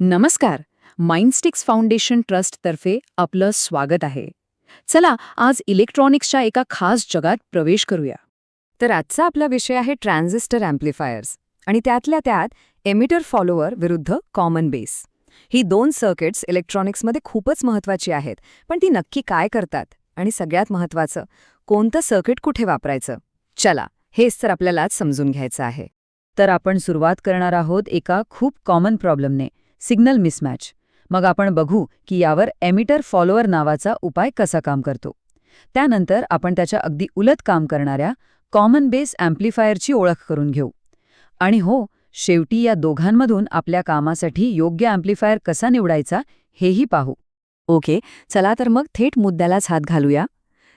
नमस्कार. माइंडस्टिक्स फाउंडेशन ट्रस्टतर्फे आपलं स्वागत आहे. चला आज इलेक्ट्रॉनिक्सच्या एका खास जगात प्रवेश करूया. तर आजचा आपला विषय आहे ट्रान्झिस्टर अँप्लिफायर्स आणि त्यातल्या त्यात एमिटर फॉलोअर विरुद्ध कॉमन बेस. ही दोन सर्किट्स इलेक्ट्रॉनिक्समध्ये खूपच महत्त्वाची आहेत, पण ती नक्की काय करतात आणि सगळ्यात महत्त्वाचं कोणतं सर्किट कुठे वापरायचं? चला हेच तर आपल्याला आज समजून घ्यायचं आहे. तर आपण सुरुवात करणार आहोत एका खूप कॉमन प्रॉब्लेमने, सिग्नल मिसमॅच. मग आपण बघू की यावर एमिटर फॉलोअर नावाचा उपाय कसा काम करतो. त्यानंतर आपण त्याच्या अगदी उलट काम करणाऱ्या कॉमन बेस अँप्लिफायरची ओळख करून घेऊ. आणि हो, शेवटी या दोघांमधून आपल्या कामासाठी योग्य अँप्लिफायर कसा निवडायचा हेही पाहू. ओके, चला तर मग थेट मुद्द्यालाच हात घालूया.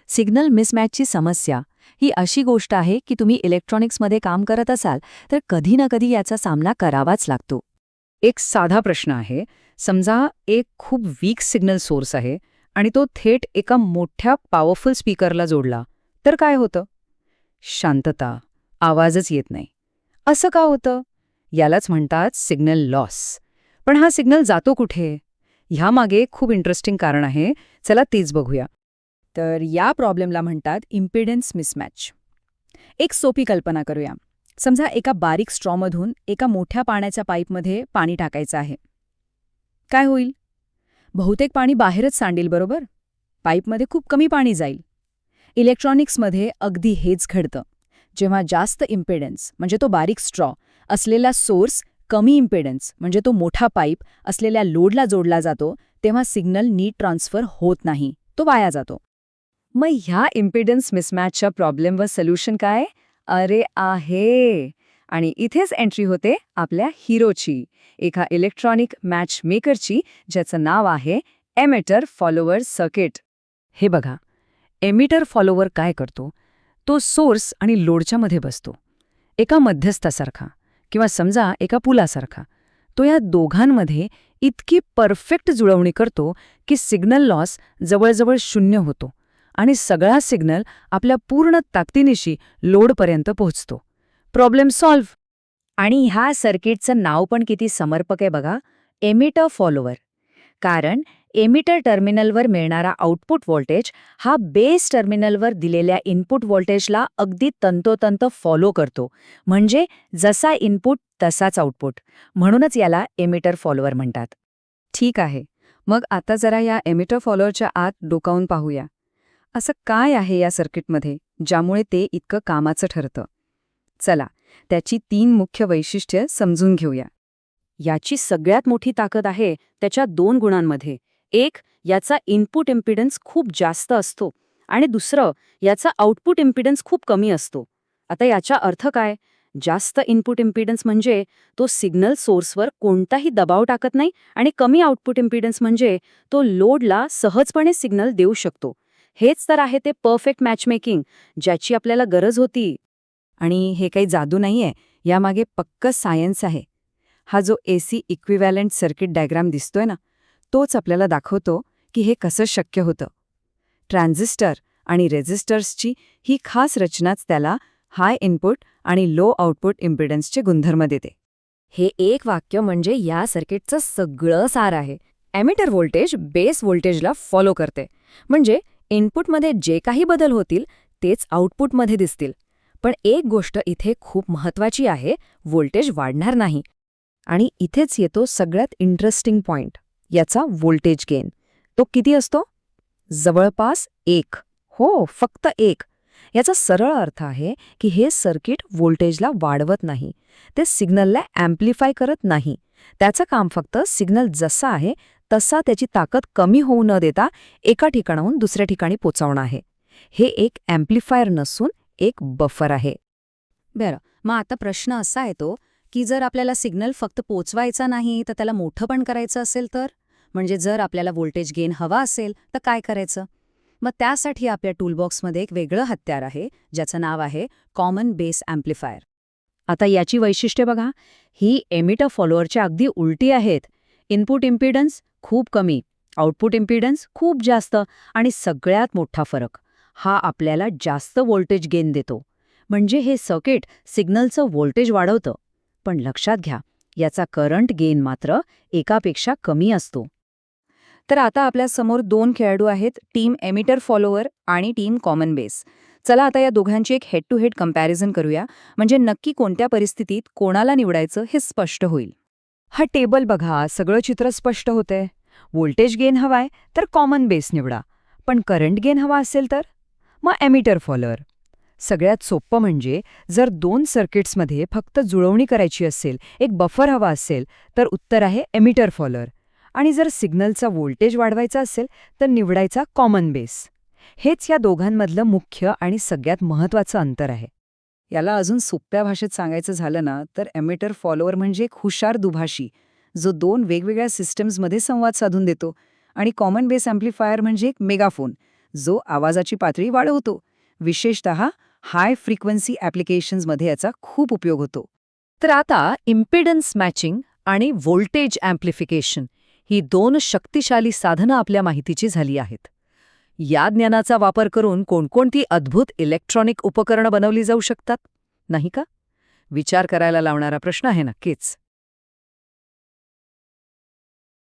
सिग्नल मिसमॅचची समस्या ही अशी गोष्ट आहे की तुम्ही इलेक्ट्रॉनिक्समध्ये काम करत असाल तर कधी ना कधी याचा सामना करावाच लागतो. एक साधा प्रश्न आहे. समजा एक खूप वीक सिग्नल सोर्स आहे आणि तो थेट एका मोठ्या पॉवरफुल स्पीकरला जोडला, तर काय होतं? शांतता, आवाजच येत नाही. असं का होतं? यालाच म्हणतात सिग्नल लॉस. पण हा सिग्नल जातो कुठे? ह्यामागे खूप इंटरेस्टिंग कारण आहे. चला तेच बघूया. तर या प्रॉब्लेमला म्हणतात इम्पिडन्स मिसमॅच. एक सोपी कल्पना करूया. समजा एका बारीक स्ट्रॉमधून एका मोठ्या पाण्याच्या पाईपमध्ये पाणी टाकायचं आहे. काय होईल? बहुतेक पाणी बाहेरच सांडेल, बरोबर? पाईपमध्ये खूप कमी पाणी जाईल. इलेक्ट्रॉनिक्समध्ये अगदी हेच घडतं. जेव्हा जास्त इम्पिडन्स म्हणजे तो बारीक स्ट्रॉ असलेला सोर्स कमी इम्पिडन्स म्हणजे तो मोठा पाईप असलेल्या लोडला जोडला जातो, तेव्हा सिग्नल नीट ट्रान्सफर होत नाही, तो वाया जातो. मग ह्या इम्पिडन्स मिसमॅचच्या प्रॉब्लेमवर सोल्युशन काय? अरे आहे. आणि इथेच एंट्री होते आपल्या हिरोची, एका इलेक्ट्रॉनिक मॅच मेकरची, ज्याचं नाव आहे एमिटर फॉलोअर सर्किट. हे बघा, एमिटर फॉलोअर काय करतो? तो सोर्स आणि लोडच्या मध्ये बसतो, एका मध्यस्थासारखा किंवा समजा एका पुलासारखा. तो या दोघांमध्ये इतकी परफेक्ट जुळवणी करतो की सिग्नल लॉस जवळजवळ शून्य होतो आणि सगळा सिग्नल आपल्या पूर्ण ताकदीनिशी लोडपर्यंत पोहोचतो. Problem solve. आणि ह्या सर्किटचं नाव पण किती समर्पक आहे बघा, एमिटर फॉलोअर. कारण एमिटर टर्मिनलवर मिळणारा आउटपुट व्होल्टेज हा बेस टर्मिनलवर दिलेल्या इनपुट व्होल्टेजला अगदी तंतोतंत फॉलो करतो. म्हणजे जसा इनपुट तसाच आउटपुट. म्हणूनच याला एमिटर फॉलोअर म्हणतात. ठीक आहे, मग आता जरा या एमिटर फॉलोअरच्या आत डोकावून पाहूया. असं काय आहे या सर्किटमध्ये ज्यामुळे ते इतकं कामाचं ठरतं? चला त्याची 3 मुख्य वैशिष्ट्ये समजून घेऊया. याची सगळ्यात मोठी ताकद आहे त्याच्या 2 गुणांमध्ये. एक, याचा इनपुट इम्पिडन्स खूप जास्त असतो आणि दुसरं, याचा आउटपुट इम्पिडन्स खूप कमी असतो. आता याचा अर्थ काय? जास्त इनपुट इम्पिडन्स म्हणजे तो सिग्नल सोर्सवर कोणताही दबाव टाकत नाही आणि कमी आउटपुट इम्पिडन्स म्हणजे तो लोडला सहजपणे सिग्नल देऊ शकतो. हेच तर आहे ते परफेक्ट मॅचमेकिंग ज्याची आपल्याला गरज होती. आणि हे काही जादू नाहीये, यामागे पक्क सायन्स आहे. हा जो AC इक्विव्हॅलंट सर्किट डायग्राम दिसतोय ना, तोच आपल्याला दाखवतो की हे कसं शक्य होतं. ट्रान्झिस्टर आणि रेझिस्टर्सची ही खास रचनाच त्याला हाय इनपुट आणि लो आउटपुट इम्पिडन्सचे गुणधर्म देते. हे एक वाक्य म्हणजे या सर्किटचं सगळं सार आहे. एमिटर व्होल्टेज बेस व्होल्टेजला फॉलो करते, म्हणजे इनपुटमध्ये जे काही बदल होतील तेच आउटपुटमध्ये दिसतील. पण एक गोष्ट इथे खूप महत्त्वाची आहे, व्होल्टेज वाढणार नाही. आणि इथेच येतो सगळ्यात इंटरेस्टिंग पॉइंट, याचा व्होल्टेज गेन. तो किती असतो? जवळपास 1. हो, फक्त 1. याचा सरळ अर्थ आहे की हे सर्किट व्होल्टेजला वाढवत नाही, ते सिग्नलला अँप्लिफाय करत नाही. त्याचं काम फक्त सिग्नल जसा आहे तसा त्याची ताकद कमी होऊ न देता एका ठिकाणाहून दुसऱ्या ठिकाणी पोचवणं आहे. हे एक अँप्लिफायर नसून एक बफर आहे. बरं, मग आता प्रश्न असा येतो की जर आपल्याला सिग्नल फक्त पोचवायचा नाही तर त्याला मोठं पण करायचं असेल तर? म्हणजे जर आपल्याला व्होल्टेज गेन हवा असेल तर काय करायचं? मग त्यासाठी आपल्या टूलबॉक्समध्ये एक वेगळं हत्यार आहे ज्याचं नाव आहे कॉमन बेस अँप्लिफायर. आता याची वैशिष्ट्ये बघा, ही एमिटर फॉलोअरच्या अगदी उलटी आहेत. इनपुट इम्पिडन्स खूप कमी, आउटपुट इम्पिडन्स खूप जास्त आणि सगळ्यात मोठा फरक, हा आपल्याला जास्त व्होल्टेज गेन देतो. म्हणजे हे सर्किट सिग्नलचं व्होल्टेज वाढवतं. पण लक्षात घ्या, याचा करंट गेन मात्र एकापेक्षा कमी असतो. तर आता आपल्या समोर 2 खेळाडू आहेत, टीम एमिटर फॉलोअर आणि टीम कॉमन बेस. चला आता या दोघांची एक हेड टू हेड कंपॅरिझन करूया, म्हणजे नक्की कोणत्या परिस्थितीत कोणाला निवडायचं हे स्पष्ट होईल. हा टेबल बघा, सगळं चित्र स्पष्ट होतंय. व्होल्टेज गेन हवाय तर कॉमन बेस निवडा, पण करंट गेन हवा असेल तर मग एमिटर फॉलोअर. सगळ्यात सोपं म्हणजे जर 2 सर्किट्समध्ये फक्त जुळवणी करायची असेल, एक बफर हवा असेल, तर उत्तर आहे एमिटर फॉलोअर. आणि जर सिग्नलचा व्होल्टेज वाढवायचा असेल तर निवडायचा कॉमन बेस. हेच या दोघांमधलं मुख्य आणि सगळ्यात महत्त्वाचं अंतर आहे. याला अजून सोप्या भाषेत सांगायचं झालं ना, तर एमिटर फॉलोअर म्हणजे एक हुशार दुभाषी, जो 2 वेगवेगळ्या सिस्टम्समध्ये संवाद साधून देतो. आणि कॉमन बेस अँप्लिफायर म्हणजे एक मेगाफोन, जो आवाजाची पातळी वाढवतो. विशेषतः हाय फ्रिक्वेन्सी ॲप्लिकेशन्समध्ये याचा खूप उपयोग होतो. तर आता इम्पिडन्स मॅचिंग आणि व्होल्टेज अँप्लिफिकेशन ही 2 शक्तिशाली साधनं आपल्या माहितीची झाली आहेत. या ज्ञानाचा वापर करून कोणकोणती अद्भुत इलेक्ट्रॉनिक उपकरणं बनवली जाऊ शकतात, नाही का? विचार करायला लावणारा प्रश्न आहे नक्कीच.